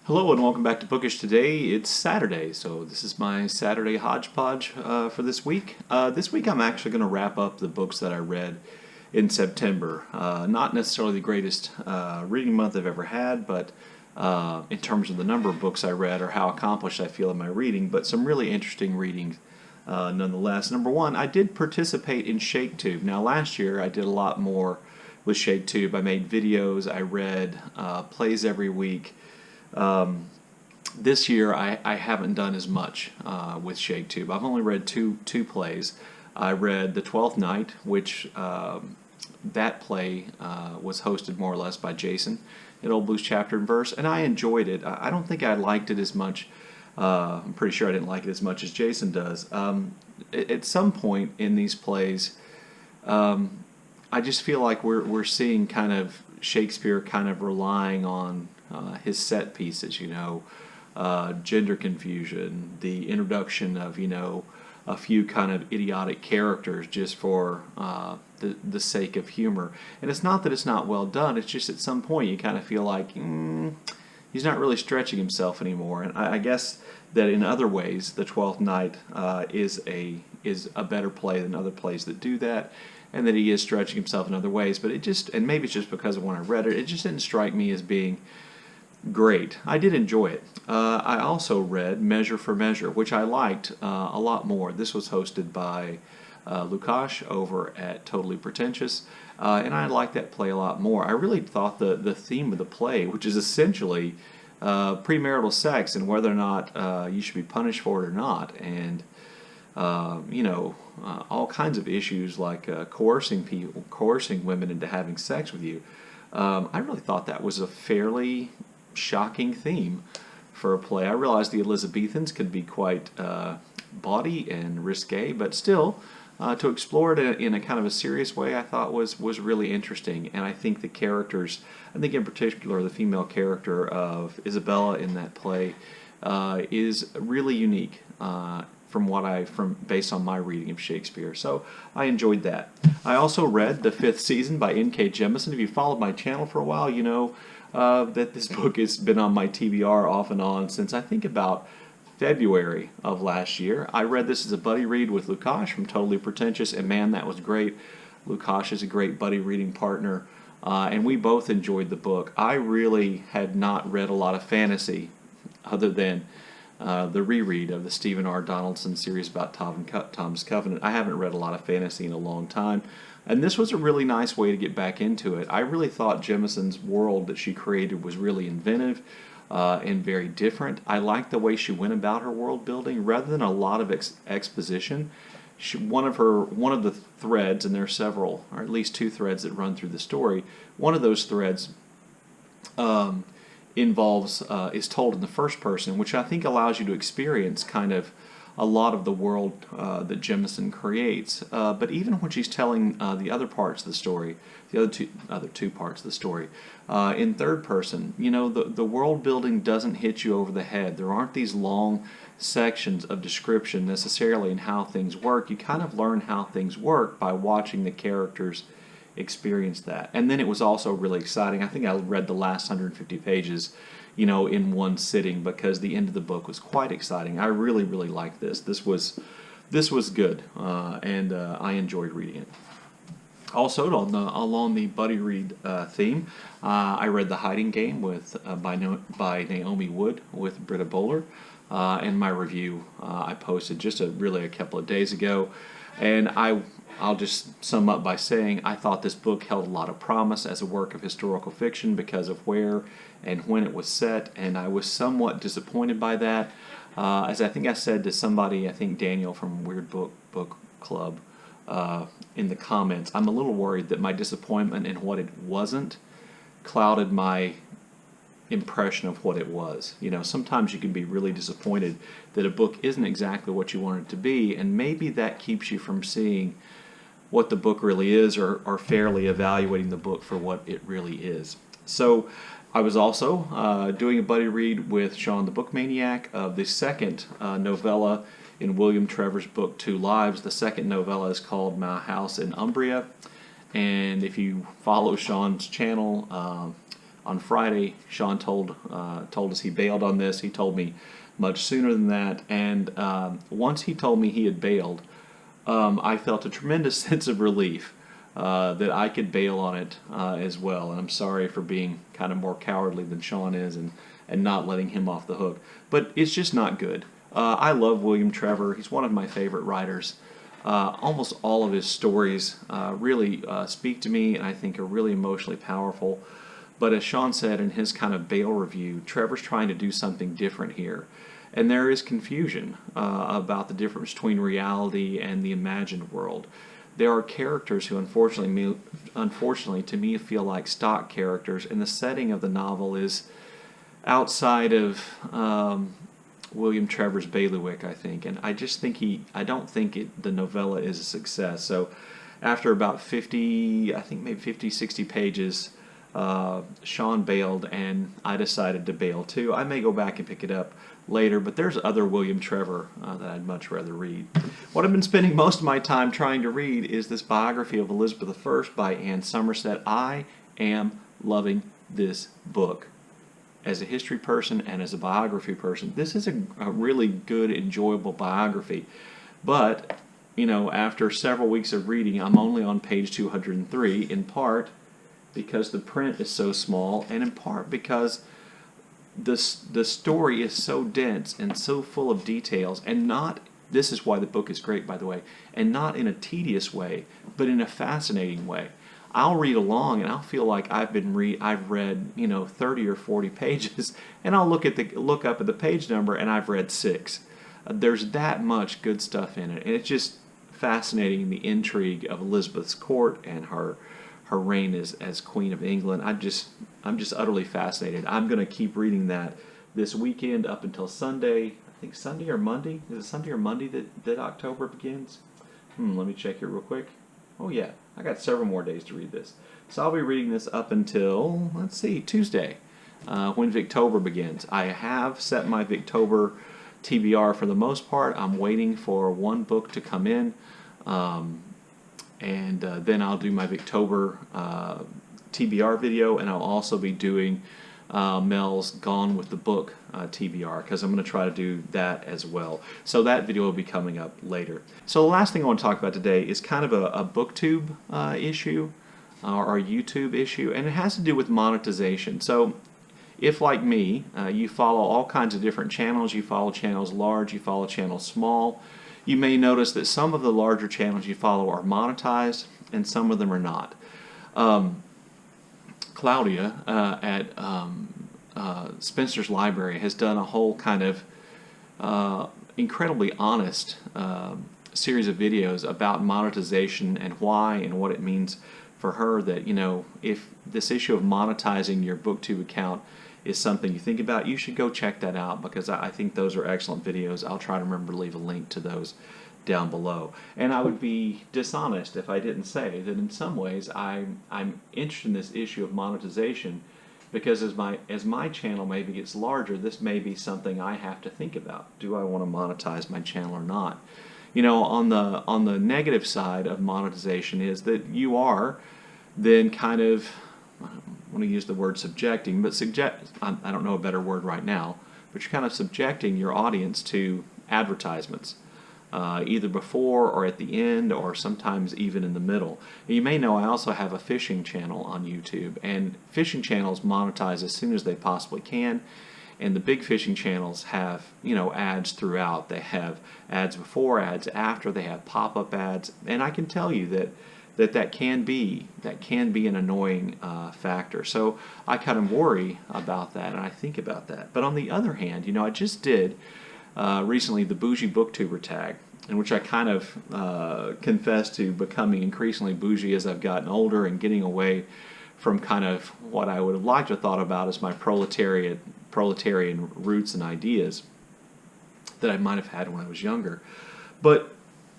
Hello and welcome back to Bookish. Today it's Saturday, so this is my Saturday hodgepodge for this week. This week I'm actually going to wrap up the books that I read in September. Not necessarily the greatest reading month I've ever had, but in terms of the number of books I read or how accomplished I feel in my reading, but some really interesting readings nonetheless. Number one, I did participate in ShakeTube. Now last year I did a lot more with ShakeTube. I made videos, I read plays every week. This year I haven't done as much with ShakeTube. I've only read two plays. I read The Twelfth Night, which that play was hosted more or less by Jason at Old Blues Chapter and Verse, and I enjoyed it. I don't think I liked it as much. I'm pretty sure I didn't like it as much as Jason does. At some point in these plays, I just feel like we're seeing kind of Shakespeare kind of relying on his set pieces, gender confusion, the introduction of, a few kind of idiotic characters just for the sake of humor. And it's not that it's not well done, it's just at some point you kind of feel like he's not really stretching himself anymore. And I guess that in other ways, The Twelfth Night is a better play than other plays that do that, and that he is stretching himself in other ways. But and maybe it's just because of when I read it, it just didn't strike me as being great. I did enjoy it. I also read Measure for Measure, which I liked a lot more. This was hosted by Lukas over at Totally Pretentious, and I liked that play a lot more. I really thought the theme of the play, which is essentially premarital sex and whether or not you should be punished for it or not, and all kinds of issues like coercing women into having sex with you. I really thought that was a fairly shocking theme for a play. I realized the Elizabethans could be quite bawdy and risque, but still, to explore it in a kind of a serious way, I thought was really interesting. And I think the characters, I think in particular the female character of Isabella in that play, is really unique based on my reading of Shakespeare. So I enjoyed that. I also read The Fifth Season by N.K. Jemisin. If you followed my channel for a while, you know that this book has been on my TBR off and on since I think about February of last year. I read this as a buddy read with Lukas from Totally Pretentious, and man, that was great. Lukas is a great buddy reading partner, and we both enjoyed the book. I really had not read a lot of fantasy other than the reread of the Stephen R. Donaldson series about Tom's Covenant. I haven't read a lot of fantasy in a long time, and this was a really nice way to get back into it. I really thought Jemisin's world that she created was really inventive and very different. I liked the way she went about her world building rather than a lot of exposition. One of the threads, and there are several, or at least two threads that run through the story. One of those threads is told in the first person, which I think allows you to experience kind of a lot of the world that Jemisin creates. But even when she's telling the other parts of the story, the other two parts of the story, in third person, the world building doesn't hit you over the head. There aren't these long sections of description necessarily in how things work. You kind of learn how things work by watching the characters experience that. And then it was also really exciting. I think I read the last 150 pages in one sitting because the end of the book was quite exciting. I really liked this. This was good, and I enjoyed reading it. Also, along the buddy read theme, I read The Hiding Game by Naomi Wood with Britta Bowler, and my review I posted just a couple of days ago, and I'll just sum up by saying I thought this book held a lot of promise as a work of historical fiction because of where and when it was set, and I was somewhat disappointed by that. As I think I said to somebody, I think Daniel from Weird Book Club, in the comments, I'm a little worried that my disappointment in what it wasn't clouded my impression of what it was. Sometimes you can be really disappointed that a book isn't exactly what you want it to be, and maybe that keeps you from seeing what the book really is, or fairly evaluating the book for what it really is. So I was also doing a buddy read with Sean the Book Maniac of the second novella in William Trevor's book, Two Lives. The second novella is called My House in Umbria, and if you follow Sean's channel, On Friday, Sean told us he bailed on this. He told me much sooner than that, and once he told me he had bailed, I felt a tremendous sense of relief that I could bail on it as well. And I'm sorry for being kind of more cowardly than Sean is and not letting him off the hook. But it's just not good. I love William Trevor. He's one of my favorite writers. Almost all of his stories really speak to me and I think are really emotionally powerful. But as Sean said in his kind of bail review, Trevor's trying to do something different here. And there is confusion about the difference between reality and the imagined world. There are characters who unfortunately to me feel like stock characters, and the setting of the novel is outside of William Trevor's bailiwick, I think. And I just think I don't think the novella is a success. So after about 50, I think maybe 50, 60 pages, Sean bailed, and I decided to bail too. I may go back and pick it up later, but there's other William Trevor that I'd much rather read. What I've been spending most of my time trying to read is this biography of Elizabeth I by Anne Somerset. I am loving this book. As a history person and as a biography person, this is a really good, enjoyable biography. But, you know, after several weeks of reading, I'm only on page 203, in part because the print is so small, and in part because the story is so dense and so full of details, and not, this is why the book is great, by the way, and not in a tedious way, but in a fascinating way. I'll read along and I'll feel like I've read, you know, 30 or 40 pages, and I'll look up at the page number and I've read 6. There's that much good stuff in it, and it's just fascinating, the intrigue of Elizabeth's court and her reign as Queen of England. I'm just utterly fascinated. I'm going to keep reading that this weekend up until Sunday. I think Sunday or Monday. Is it Sunday or Monday that October begins? Let me check here real quick. Oh yeah, I got several more days to read this. So I'll be reading this up until, let's see, Tuesday, when Victober begins. I have set my Victober TBR for the most part. I'm waiting for one book to come in. And then I'll do my Victober TBR video, and I'll also be doing Mel's Gone with the Book TBR, because I'm going to try to do that as well. So that video will be coming up later. So the last thing I want to talk about today is kind of a BookTube issue, or a YouTube issue, and it has to do with monetization. So if, like me, you follow all kinds of different channels, you follow channels large, you follow channels small, you may notice that some of the larger channels you follow are monetized and some of them are not. Claudia at Spinster's Library has done a whole kind of incredibly honest series of videos about monetization and why and what it means for her, that, you know, if this issue of monetizing your BookTube account is something you think about, you should go check that out, because I think those are excellent videos. I'll try to remember to leave a link to those down below. And I would be dishonest if I didn't say that in some ways I'm interested in this issue of monetization, because as my channel maybe gets larger, this may be something I have to think about. Do I want to monetize my channel or not? You know, on the negative side of monetization is that you are then kind of, I want to use the word subjecting, but I don't know a better word right now, but you're kind of subjecting your audience to advertisements, either before or at the end, or sometimes even in the middle. You may know I also have a fishing channel on YouTube, and fishing channels monetize as soon as they possibly can, and the big fishing channels have, you know, ads throughout. They have ads before, ads after, they have pop-up ads, and I can tell you that can be an annoying factor. So I kind of worry about that, and I think about that. But on the other hand, you know, I just did recently the Bougie Booktuber tag, in which I kind of confessed to becoming increasingly bougie as I've gotten older and getting away from kind of what I would have liked to have thought about as my proletarian roots and ideas that I might have had when I was younger. But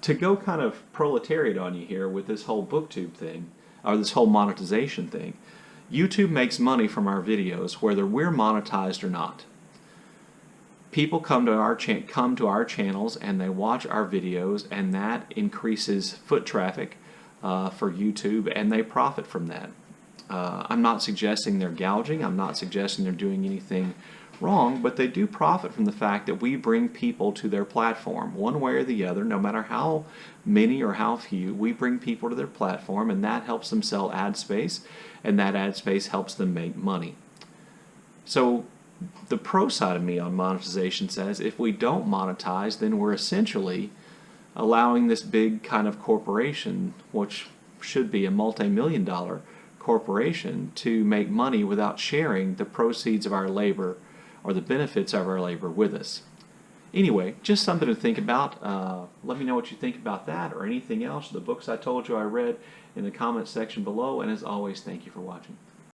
to go kind of proletariat on you here with this whole BookTube thing, or this whole monetization thing, YouTube makes money from our videos whether we're monetized or not. People come to our channels and they watch our videos, and that increases foot traffic for YouTube, and they profit from that. I'm not suggesting they're gouging. I'm not suggesting they're doing anything wrong, but they do profit from the fact that we bring people to their platform one way or the other, no matter how many or how few. We bring people to their platform, and that helps them sell ad space, and that ad space helps them make money. So the pro side of me on monetization says if we don't monetize, then we're essentially allowing this big kind of corporation, which should be a multi-million-dollar corporation, to make money without sharing the proceeds of our labor or the benefits of our labor with us. Anyway, just something to think about. Let me know what you think about that or anything else, the books I told you I read, in the comments section below, and as always, thank you for watching.